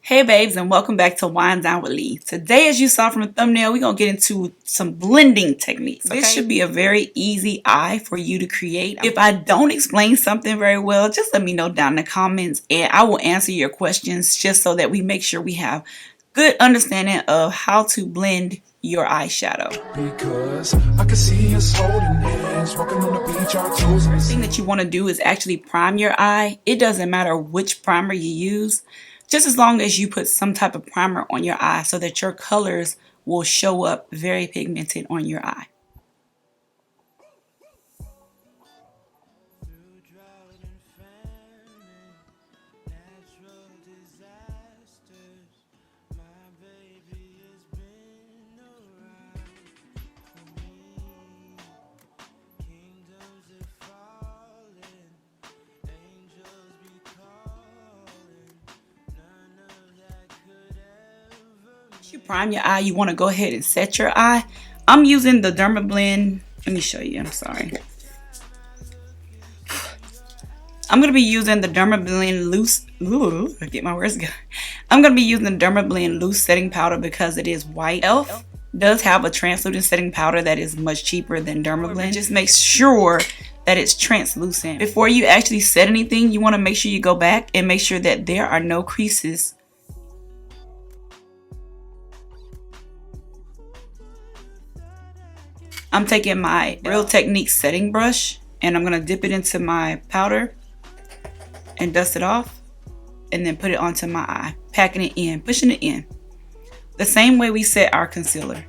Hey babes, and welcome back to Wine Down with Lee. Today, as you saw from the thumbnail, we're going to get into some blending techniques. Okay? This should be a very easy eye for you to create. If I don't explain something very well, just let me know down in the comments and I will answer your questions just so that we make sure we have good understanding of how to blend your eyeshadow. Because I can see us holding hands, walking on the beach, our toes. The thing that you want to do is actually prime your eye. It doesn't matter which primer you use. Just as long as you put some type of primer on your eye so that your colors will show up very pigmented on your eye. You prime your eye, you want to go ahead and set your eye. I'm using the Dermablend. Let me show you. I'm sorry. I'm going to be using the Dermablend loose. Ooh, I get my words going. I'm going to be using the Dermablend loose setting powder because it is white. Elf does have a translucent setting powder that is much cheaper than Dermablend. Just make sure that it's translucent. Before you actually set anything, you want to make sure you go back and make sure that there are no creases. I'm taking my Real Technique setting brush and I'm going to dip it into my powder and dust it off and then put it onto my eye, packing it in, pushing it in. The same way we set our concealer.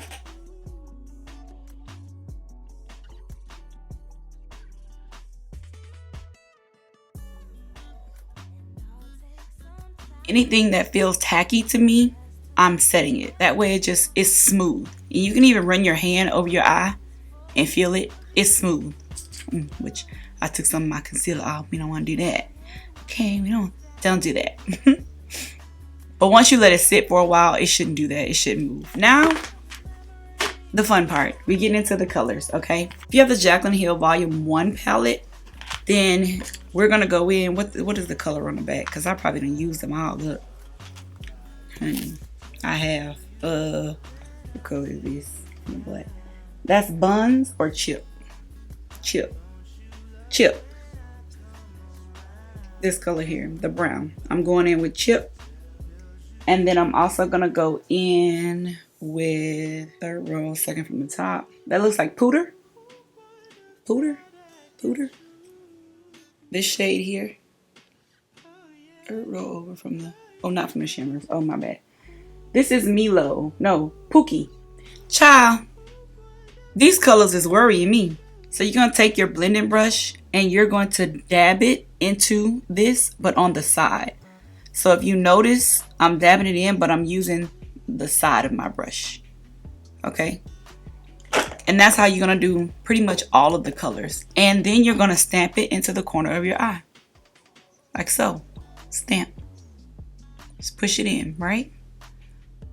Anything that feels tacky to me, I'm setting it. That way it's smooth. And you can even run your hand over your eye and feel it. It's smooth. Which I took some of my concealer off. We don't want to do that. Okay, we don't do that. But once you let it sit for a while, it shouldn't do that. It shouldn't move. Now, the fun part. We get into the colors, okay? If you have the Jaclyn Hill Volume 1 palette, then we're going to go in. What is the color on the back? Because I probably didn't use them all. Look. I have, what color is this? Black. That's Buns or Chip? Chip. This color here, the brown. I'm going in with Chip. And then I'm also going to go in with third row, second from the top. That looks like Pooter. This shade here. Third row over from the, oh, not from the shimmers. Oh, my bad. This is Milo. No, Pookie. Child. These colors is worrying me. So you're going to take your blending brush and you're going to dab it into this, but on the side. So if you notice, I'm dabbing it in, but I'm using the side of my brush. Okay. And that's how you're going to do pretty much all of the colors. And then you're going to stamp it into the corner of your eye. Like so. Stamp. Just push it in, right?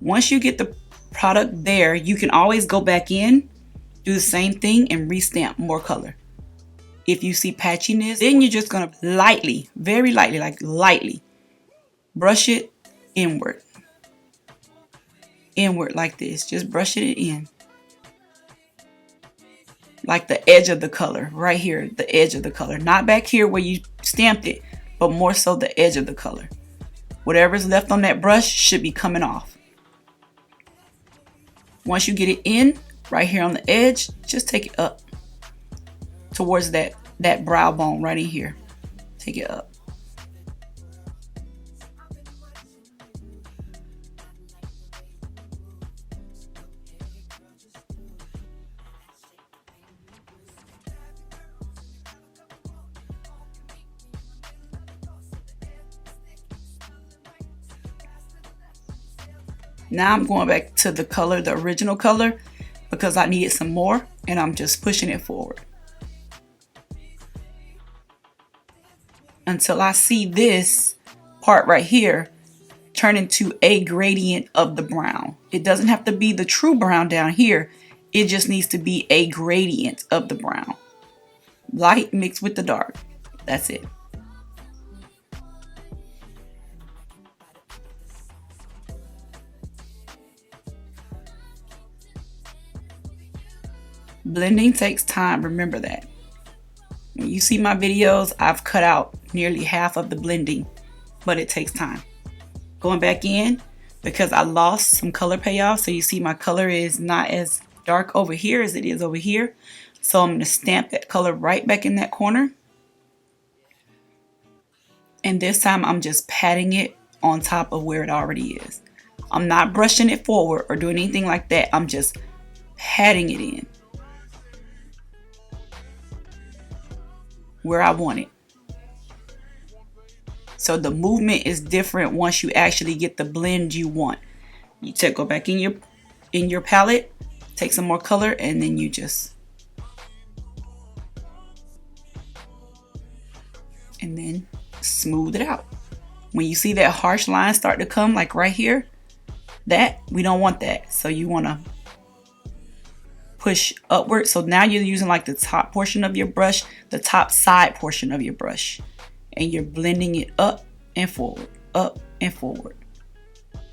Once you get the product there, you can always go back in, do the same thing, and restamp more color. If you see patchiness, then you're just going to lightly, very lightly, like lightly, brush it inward. Inward like this. Just brush it in. Like the edge of the color, right here, the edge of the color. Not back here where you stamped it, but more so the edge of the color. Whatever's left on that brush should be coming off. Once you get it in, right here on the edge, just take it up towards that brow bone right in here. Take it up. Now I'm going back to the color, the original color, because I needed some more, and I'm just pushing it forward until I see this part right here turn into a gradient of the brown. It doesn't have to be the true brown down here. It just needs to be a gradient of the brown. Light mixed with the dark. That's it. Blending takes time, remember that. When you see my videos, I've cut out nearly half of the blending, but it takes time. Going back in, because I lost some color payoff, so you see my color is not as dark over here as it is over here. So I'm going to stamp that color right back in that corner. And this time I'm just patting it on top of where it already is. I'm not brushing it forward or doing anything like that. I'm just patting it in where I want it. So the movement is different once you actually get the blend you want. You go back in your palette, take some more color, and then you just, and then smooth it out. When you see that harsh line start to come, like right here, that we don't want that. So you want to push upward. So now you're using like the top portion of your brush, the top side portion of your brush, and you're blending it up and forward,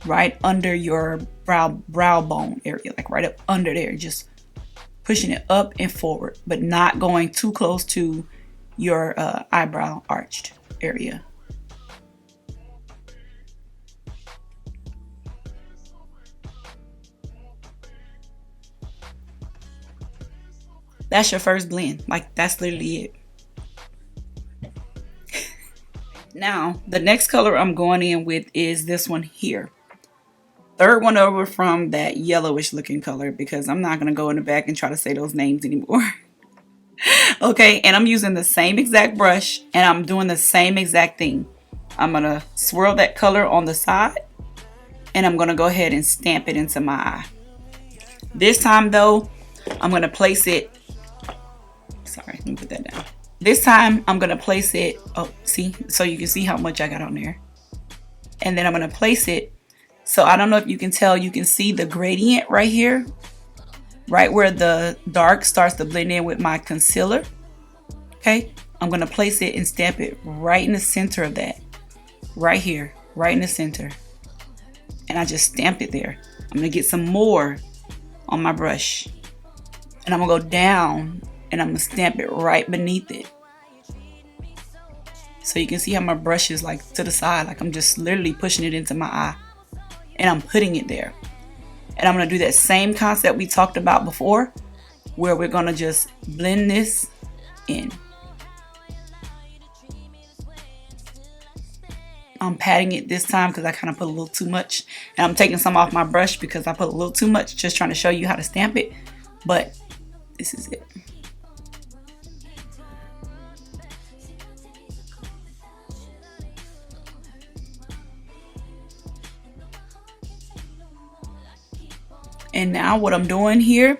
right under your brow bone area, like right up under there, just pushing it up and forward, but not going too close to your eyebrow arched area. That's your first blend. Like, that's literally it. Now, the next color I'm going in with is this one here. Third one over from that yellowish looking color, because I'm not going to go in the back and try to say those names anymore. Okay, and I'm using the same exact brush, and I'm doing the same exact thing. I'm going to swirl that color on the side, and I'm going to go ahead and stamp it into my eye. This time, though, I'm going to place it. Sorry, let me put that down. This time, I'm going to place it. Oh, see? So you can see how much I got on there. And then I'm going to place it. So I don't know if you can tell, you can see the gradient right here. Right where the dark starts to blend in with my concealer. Okay? I'm going to place it and stamp it right in the center of that. Right here. Right in the center. And I just stamp it there. I'm going to get some more on my brush. And I'm going to go down. And I'm going to stamp it right beneath it. So you can see how my brush is like to the side. Like I'm just literally pushing it into my eye. And I'm putting it there. And I'm going to do that same concept we talked about before. Where we're going to just blend this in. I'm patting it this time because I kind of put a little too much. And I'm taking some off my brush because I put a little too much. Just trying to show you how to stamp it. But this is it. And now what I'm doing here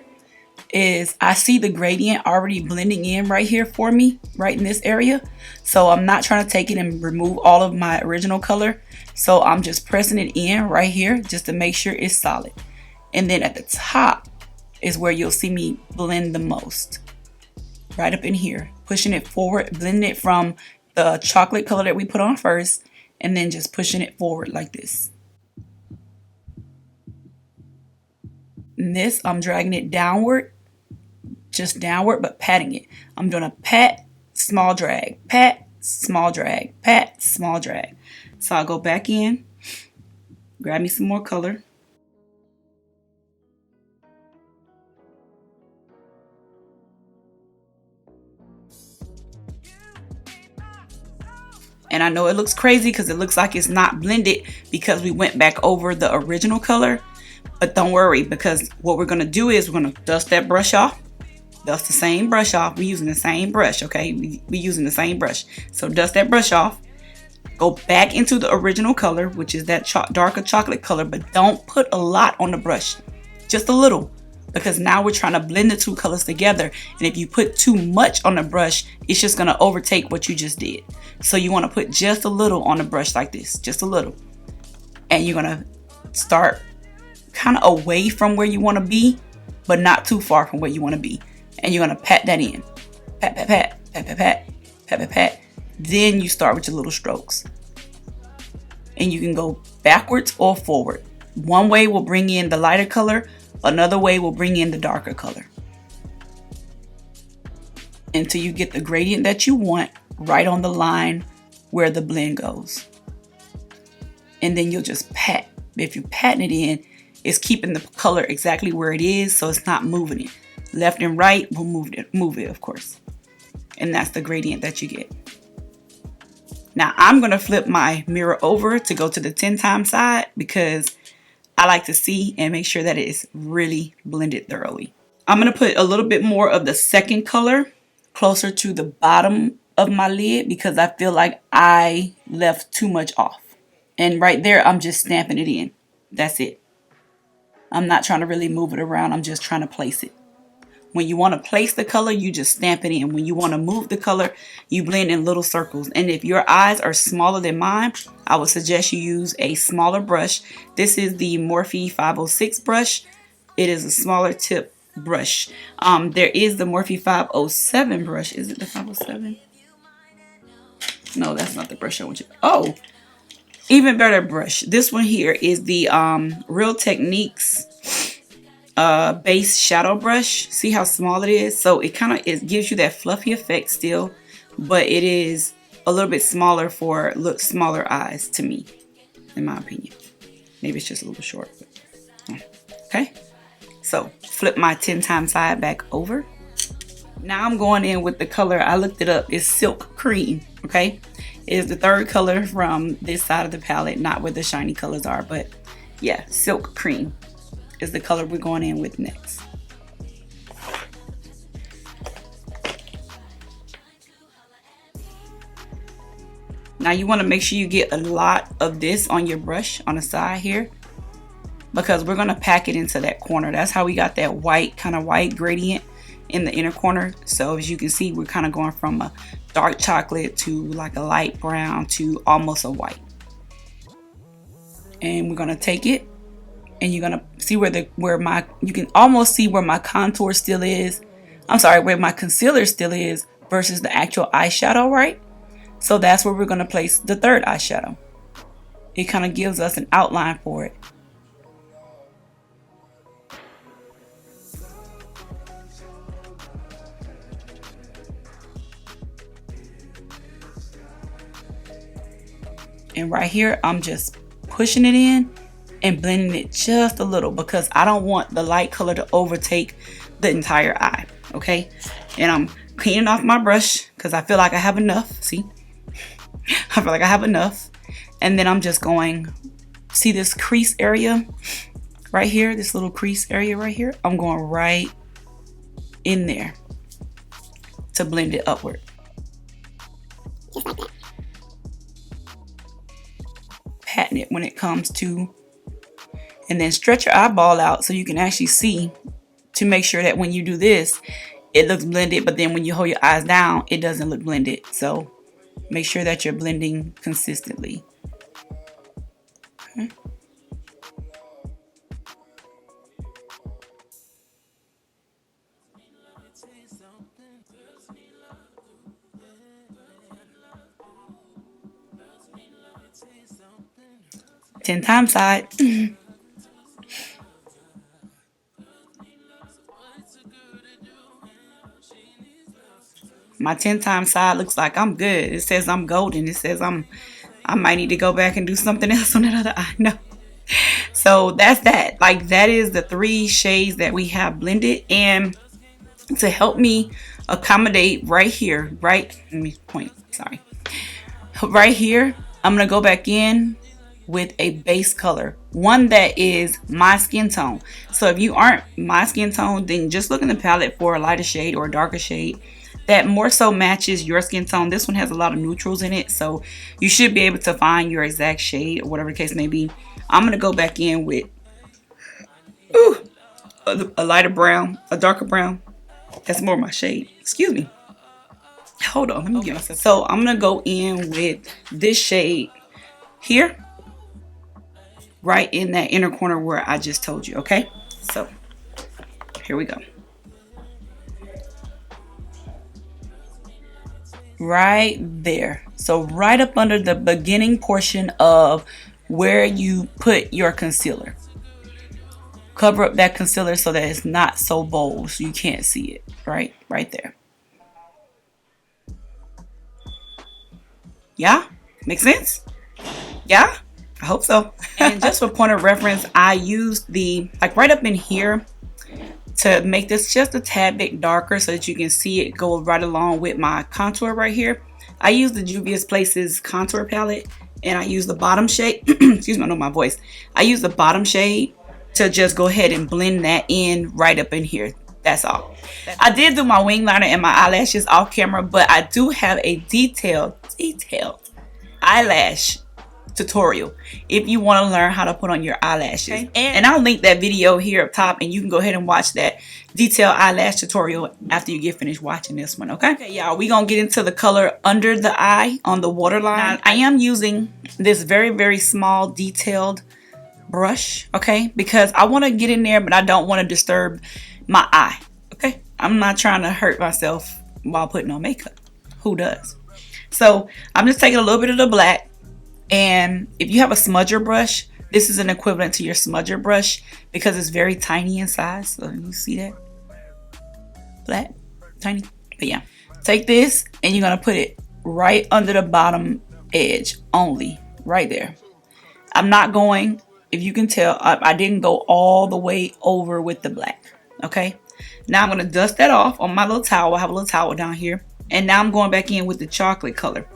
is I see the gradient already blending in right here for me, right in this area. So I'm not trying to take it and remove all of my original color. So I'm just pressing it in right here just to make sure it's solid. And then at the top is where you'll see me blend the most. Right up in here, pushing it forward, blending it from the chocolate color that we put on first, and then just pushing it forward like this. And this, I'm dragging it downward, just downward, but patting it. I'm doing a pat, small drag, pat, small drag, pat, small drag. So I'll go back in, grab me some more color. And I know it looks crazy because it looks like it's not blended because we went back over the original color. But don't worry, because what we're going to do is we're going to dust that brush off. Dust the same brush off. We're using the same brush, okay? We're using the same brush. So dust that brush off. Go back into the original color, which is that darker chocolate color. But don't put a lot on the brush. Just a little. Because now we're trying to blend the two colors together. And if you put too much on the brush, it's just going to overtake what you just did. So you want to put just a little on the brush like this. Just a little. And you're going to start kind of away from where you want to be, but not too far from where you want to be. And you're going to pat that in. Pat, pat, pat, pat, pat, pat, pat, pat, pat. Then you start with your little strokes. And you can go backwards or forward. One way will bring in the lighter color. Another way will bring in the darker color. until you get the gradient that you want right on the line where the blend goes. And then you'll just pat. If you pat it in, it's keeping the color exactly where it is, so it's not moving it. Left and right will move it, of course. And that's the gradient that you get. Now I'm going to flip my mirror over to go to the 10 times side because I like to see and make sure that it is really blended thoroughly. I'm going to put a little bit more of the second color closer to the bottom of my lid because I feel like I left too much off. And right there, I'm just stamping it in. That's it. I'm not trying to really move it around. I'm just trying to place it. When you want to place the color, you just stamp it in. When you want to move the color, you blend in little circles. And if your eyes are smaller than mine, I would suggest you use a smaller brush. This is the Morphe 506 brush. It is a smaller tip brush. There is the Morphe 507 brush. Is it the 507? No, that's not the brush I want you. Oh, even better brush. This one here is the Real Techniques base shadow brush. See how small it is? So it kind of gives you that fluffy effect still, but it is a little bit smaller for smaller eyes to me, in my opinion. Maybe it's just a little short. But, okay, so flip my 10 times side back over. Now I'm going in with the color. I looked it up. It's Silk Cream. Okay, it is the third color from this side of the palette, not where the shiny colors are, but yeah, Silk Cream is the color we're going in with next. Now you want to make sure you get a lot of this on your brush on the side here because we're going to pack it into that corner. That's how we got that white, kind of white gradient in the inner corner. So as you can see, we're kind of going from a dark chocolate to like a light brown to almost a white. And we're going to take it and you're going to see you can almost see where my contour still is. I'm sorry, where my concealer still is versus the actual eyeshadow, right? So that's where we're going to place the third eyeshadow. It kind of gives us an outline for it. And right here, I'm just pushing it in and blending it just a little because I don't want the light color to overtake the entire eye, okay? And I'm cleaning off my brush because I feel like I have enough, see? I feel like I have enough. And then I'm just going, see this crease area right here, this little crease area right here? I'm going right in there to blend it upward. Just like that. Patting it when it comes to, and then stretch your eyeball out so you can actually see, to make sure that when you do this it looks blended, but then when you hold your eyes down it doesn't look blended. So make sure that you're blending consistently. Okay. Ten times side. My 10 times side looks like I'm good. It says I'm golden. It says I might need to go back and do something else on that other eye. No. So that's that. Like that is the 3 shades that we have blended. And to help me accommodate right here, right? Let me point. Sorry. Right here, I'm gonna go back in with a base color, one that is my skin tone. So if you aren't my skin tone, then just look in the palette for a lighter shade or a darker shade that more so matches your skin tone. This one has a lot of neutrals in it, so you should be able to find your exact shade or whatever the case may be. I'm gonna go back in with a lighter brown, a darker brown. That's more my shade. Excuse me. Hold on, let me get myself. So I'm gonna go in with this shade here, right in that inner corner where I just told you. Okay, so here we go. Right there. So right up under the beginning portion of where you put your concealer. Cover up that concealer so that it's not so bold so you can't see it. Right there. Yeah? Make sense? Yeah? I hope so. And just for point of reference, I used the, like right up in here to make this just a tad bit darker so that you can see it go right along with my contour right here. I use the Juvia's Places contour palette, and I use the bottom shade. Excuse me, I know my voice. I use the bottom shade to just go ahead and blend that in right up in here. That's all. I did do my wing liner and my eyelashes off camera, but I do have a detailed eyelash tutorial if you want to learn how to put on your eyelashes. Okay. And I'll link that video here up top, and you can go ahead and watch that detailed eyelash tutorial after you get finished watching this one. Okay, y'all, we gonna get into the color under the eye on the waterline. Now, I am using this very, very small detailed brush, okay, because I want to get in there, but I don't want to disturb my eye. Okay, I'm not trying to hurt myself while putting on makeup. Who does? So I'm just taking a little bit of the black. And if you have a smudger brush, this is an equivalent to your smudger brush because it's very tiny in size. So you see that? Flat, tiny. But yeah, take this and you're going to put it right under the bottom edge only, right there. I'm not going, if you can tell, I didn't go all the way over with the black. Okay. Now I'm going to dust that off on my little towel. I have a little towel down here. And now I'm going back in with the chocolate color.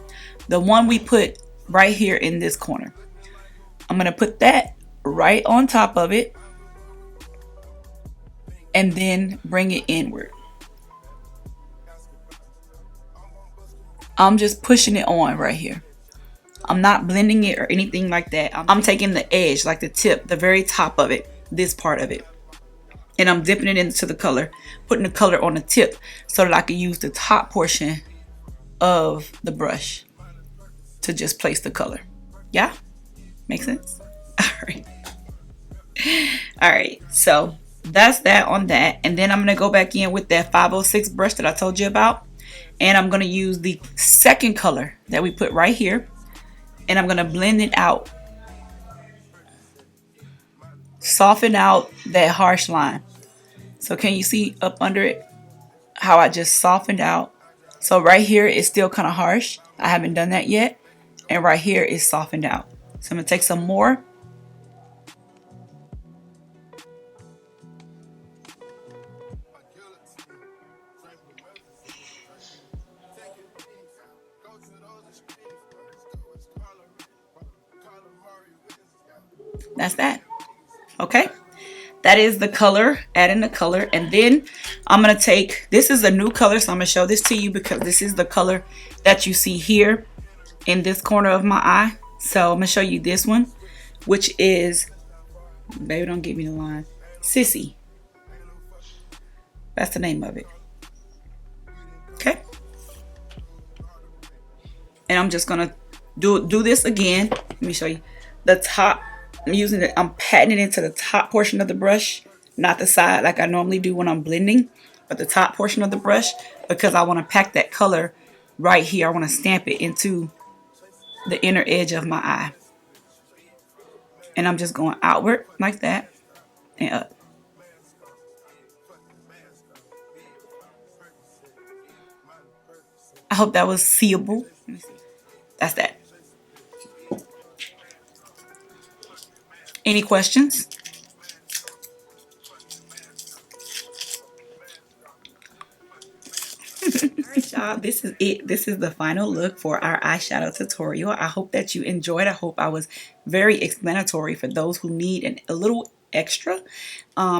The one we put right here in this corner. I'm going to put that right on top of it and then bring it inward. I'm just pushing it on right here. I'm not blending it or anything like that. I'm taking the edge, like the tip, the very top of it, this part of it, and I'm dipping it into the color, putting the color on the tip so that I can use the top portion of the brush to just place the color. Yeah? Make sense? Alright. Alright, so that's that on that. And then I'm going to go back in with that 506 brush that I told you about. And I'm going to use the second color that we put right here. And I'm going to blend it out. Soften out that harsh line. So can you see up under it how I just softened out? So right here is still kind of harsh. I haven't done that yet. And right here is softened out. So I'm going to take some more. That's that. Okay. That is the color, adding the color. And then I'm going to take, this is a new color. So I'm going to show this to you because this is the color that you see here in this corner of my eye. So I'm gonna show you this one, which is, baby, don't give me the line, Sissy. That's the name of it. Okay. And I'm just gonna do this again. Let me show you the top. I'm using it, I'm patting it into the top portion of the brush, not the side like I normally do when I'm blending, but the top portion of the brush, because I want to pack that color right here. I want to stamp it into the inner edge of my eye. And I'm just going outward like that and up. I hope that was seeable. Let me see. That's that. Any questions? Alright, y'all, this is it. This is the final look for our eyeshadow tutorial. I hope that you enjoyed. I hope I was very explanatory for those who need a little extra,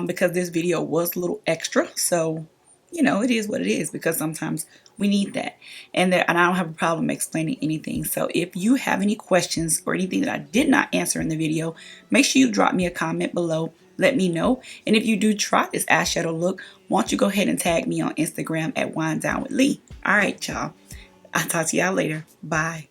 because this video was a little extra. So, you know, it is what it is, because sometimes we need that. And I don't have a problem explaining anything. So if you have any questions or anything that I did not answer in the video, make sure you drop me a comment below. Let me know. And if you do try this eyeshadow look, why don't you go ahead and tag me on Instagram at WineDownWithLea. All right, y'all. I'll talk to y'all later. Bye.